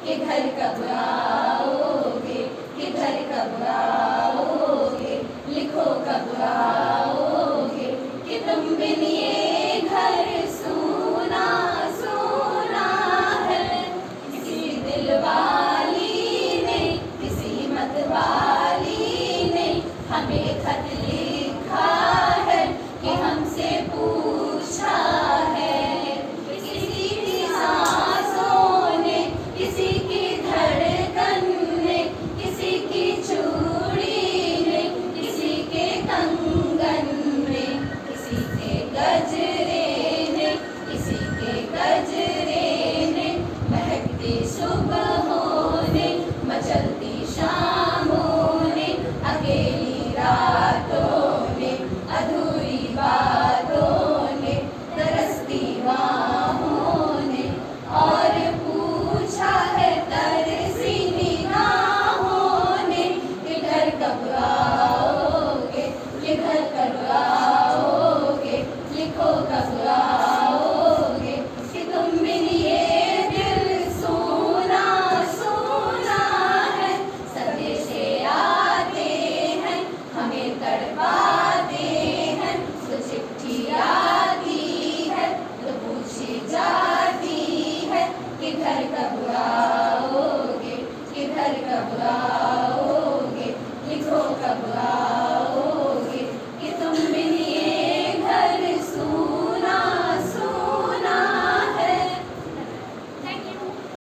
किधर कब आओगे, किधर कब आओगे, लिखो कब आओगे कि तुम बिन ये घर सूना सूना है। किसी दिल वाली ने, किसी मत वाली ने हमें खत लिखा है कि हमसे पूछा है। किसी की सांसों ने, किसी की धड़कन ने, किसी की चूड़ी ने, किसी के कंगन ने, किसी के गजरे ने, किसी के गजरे ने, महकती सुबहों ने, मचलती शामों ने, अकेली रातों ने, अधूरी बातों ने, तरसती बाहों ने, और पूछा है तरसी निगाहों ने, किधर कब आओगे, किधर कब आओगे, लिखो कब आओगे कि तुम बिन ये दिल सोना सोना है। संदेशे आते हैं, हमें तड़पाते हैं, तो चिट्ठी आती है तो पूछी जाती है, किधर कब आओगे, किधर कब आओगे।